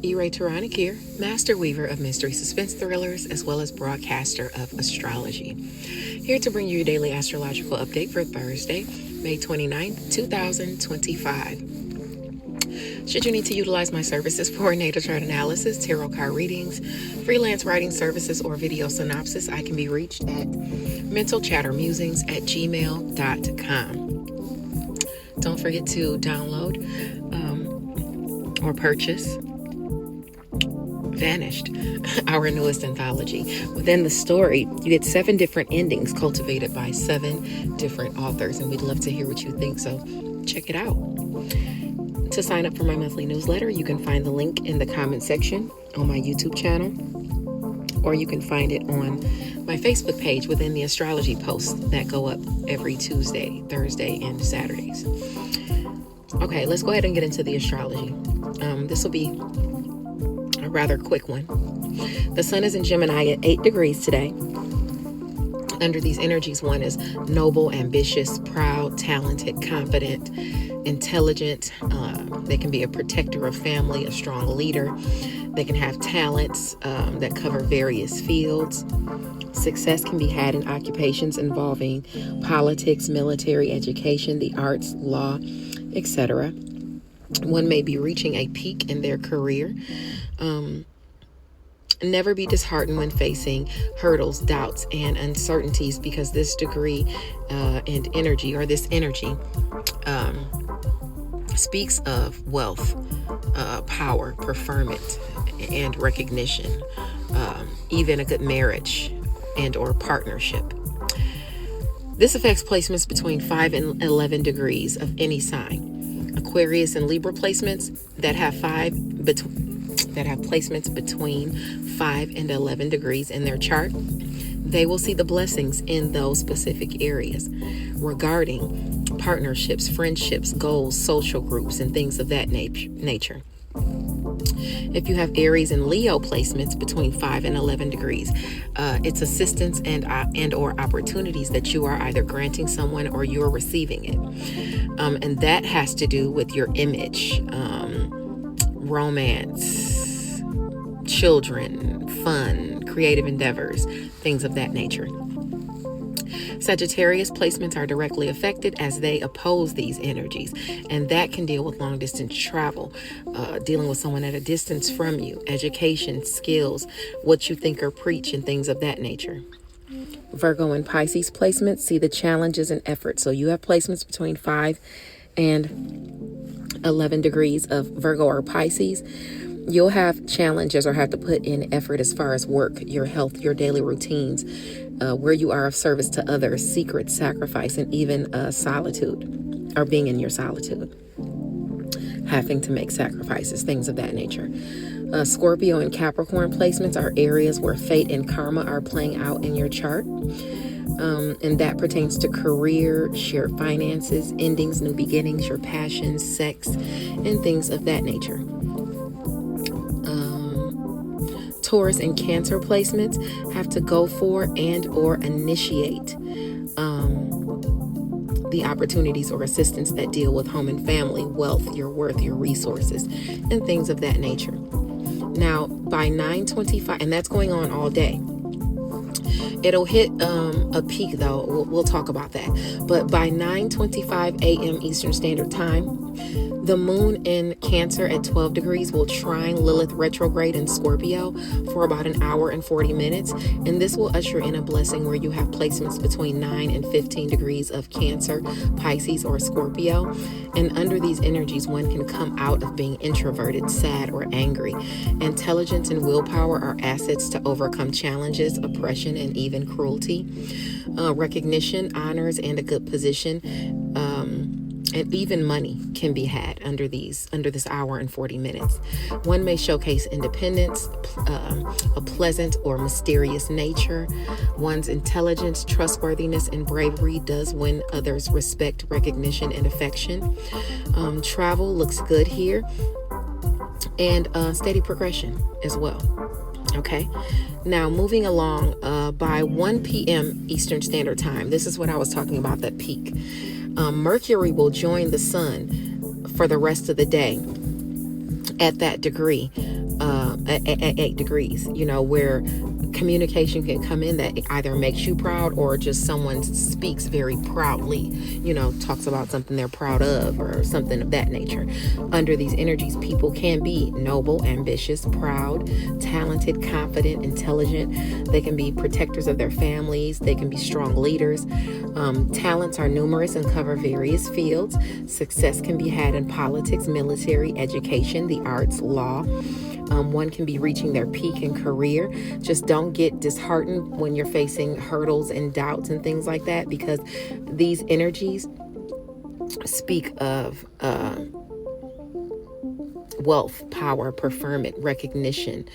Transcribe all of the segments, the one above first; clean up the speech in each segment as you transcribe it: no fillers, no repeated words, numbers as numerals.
E-Ray Taronic here, master weaver of mystery suspense thrillers, as well as broadcaster of astrology. Here to bring you your daily astrological update for Thursday, May 29th, 2025. Should you need to utilize my services for natal chart analysis, tarot card readings, freelance writing services, or video synopsis, I can be reached at mentalchattermusings@gmail.com. Don't forget to download or purchase VANIISHED, our newest anthology. Within the story, you get 7 different endings cultivated by 7 different authors, and we'd love to hear what you think, so check it out. To sign up for my monthly newsletter, you can find the link in the comment section on my YouTube channel, or you can find it on my Facebook page within the astrology posts that go up every Tuesday, Thursday, and Saturdays. Okay, let's go ahead and get into the astrology. This will be a rather quick one. The sun is in Gemini at 8 degrees today. Under these energies, one is noble, ambitious, proud, talented, confident, intelligent. They can be a protector of family, a strong leader. They can have talents that cover various fields. Success can be had in occupations involving politics, military, education, the arts, law, etc. One may be reaching a peak in their career. Never be disheartened when facing hurdles, doubts, and uncertainties, because this degree and energy, or this energy, speaks of wealth, power, preferment, and recognition, even a good marriage and or partnership. This affects placements between 5 and 11 degrees of any sign. Aquarius and Libra placements that have placements between 5 and 11 degrees in their chart, they will see the blessings in those specific areas regarding partnerships, friendships, goals, social groups, and things of that nature. If you have Aries and Leo placements between 5 and 11 degrees, it's assistance and or opportunities that you are either granting someone or you're receiving it. And that has to do with your image, romance, children, fun, creative endeavors, things of that nature. Sagittarius placements are directly affected as they oppose these energies, and that can deal with long distance travel, dealing with someone at a distance from you, education, skills, what you think or preach, and things of that nature. Virgo and Pisces placements see the challenges and effort. So you have placements between 5 and 11 degrees of Virgo or Pisces. You'll have challenges or have to put in effort as far as work, your health, your daily routines, where you are of service to others, secret sacrifice, and even solitude, or being in your solitude, having to make sacrifices, things of that nature. Scorpio and Capricorn placements are areas where fate and karma are playing out in your chart. And that pertains to career, shared finances, endings, new beginnings, your passions, sex, and things of that nature. Taurus and Cancer placements have to go for and or initiate the opportunities or assistance that deal with home and family, wealth, your worth, your resources, and things of that nature. Now, by 9:25, and that's going on all day. It'll hit a peak, though. We'll talk about that. But by 9:25 a.m. Eastern Standard Time, the moon in Cancer at 12 degrees will trine Lilith retrograde in Scorpio for about an hour and 40 minutes. And this will usher in a blessing where you have placements between 9 and 15 degrees of Cancer, Pisces, or Scorpio. And under these energies, one can come out of being introverted, sad, or angry. Intelligence and willpower are assets to overcome challenges, oppression, and even cruelty. Recognition, honors, and a good position, and even money can be had under this hour and 40 minutes. One may showcase independence, a pleasant or mysterious nature. One's intelligence, trustworthiness, and bravery does win others respect, recognition, and affection. Travel looks good here, and steady progression as well. Okay, now moving along, by 1 p.m. Eastern Standard Time, this is what I was talking about, that peak. Mercury will join the sun for the rest of the day at that degree. at 8 degrees, where communication can come in that either makes you proud or just someone speaks very proudly, talks about something they're proud of or something of that nature. Under these energies, people can be noble, ambitious, proud, talented, confident, intelligent. They can be protectors of their families. They can be strong leaders. Talents are numerous and cover various fields. Success can be had in politics, military, education, the arts, law. One can be reaching their peak in career. Just don't get disheartened when you're facing hurdles and doubts and things like that, because these energies speak of wealth, power, preferment, recognition,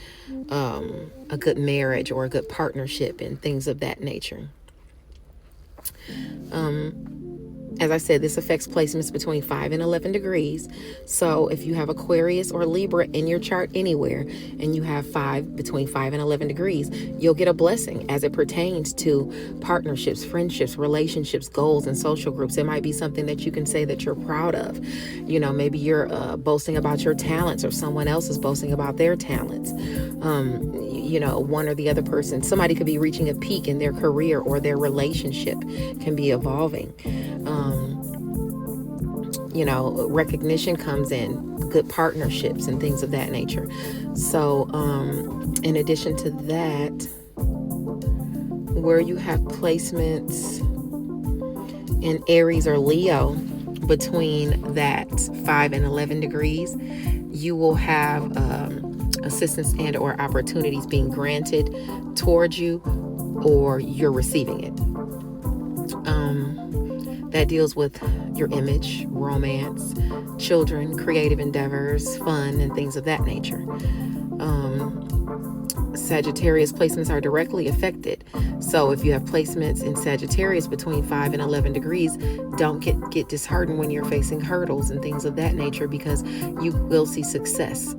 a good marriage or a good partnership and things of that nature. As I said, this affects placements between 5 and 11 degrees. So if you have Aquarius or Libra in your chart anywhere and you have between 5 and 11 degrees, you'll get a blessing as it pertains to partnerships, friendships, relationships, goals, and social groups. It might be something that you can say that you're proud of. Maybe you're boasting about your talents, or someone else is boasting about their talents. One or the other person, somebody could be reaching a peak in their career, or their relationship can be evolving. Recognition comes in, good partnerships and things of that nature. So, in addition to that, where you have placements in Aries or Leo between that 5 and 11 degrees, you will have assistance and or opportunities being granted towards you, or you're receiving it. That deals with your image, romance, children, creative endeavors, fun, and things of that nature. Sagittarius placements are directly affected. So if you have placements in Sagittarius between 5 and 11 degrees, don't get disheartened when you're facing hurdles and things of that nature, because you will see success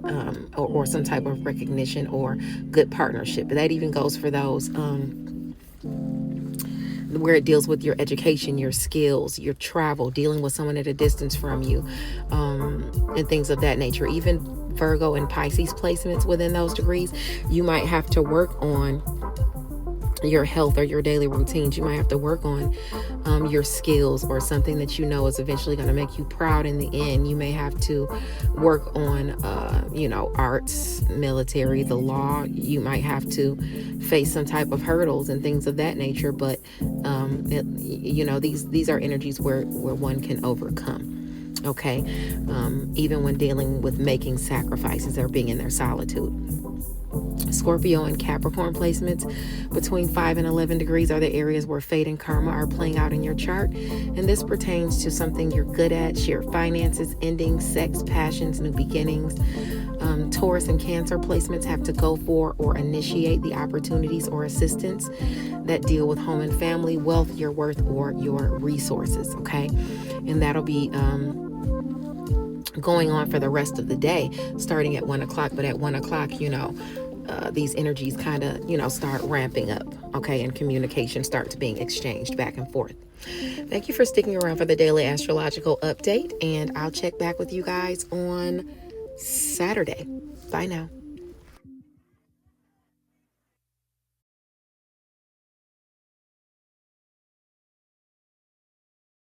or some type of recognition or good partnership. But that even goes for those where it deals with your education, your skills, your travel, dealing with someone at a distance from you, and things of that nature. Even Virgo and Pisces placements within those degrees, you might have to work on your health or your daily routines. You might have to work on your skills, or something that is eventually going to make you proud in the end. You may have to work on arts, military, the law. You might have to face some type of hurdles and things of that nature, but these are energies where one can overcome. Okay, even when dealing with making sacrifices or being in their solitude. Scorpio and Capricorn placements between 5 and 11 degrees are the areas where fate and karma are playing out in your chart. And this pertains to something you're good at, shared finances, endings, sex, passions, new beginnings. Taurus and Cancer placements have to go for or initiate the opportunities or assistance that deal with home and family, wealth, your worth, or your resources. Okay, and that'll be going on for the rest of the day, starting at 1 o'clock. But at 1 o'clock, these energies kind of, start ramping up, okay, and communication starts being exchanged back and forth. Thank you for sticking around for the daily astrological update, and I'll check back with you guys on Saturday. Bye now.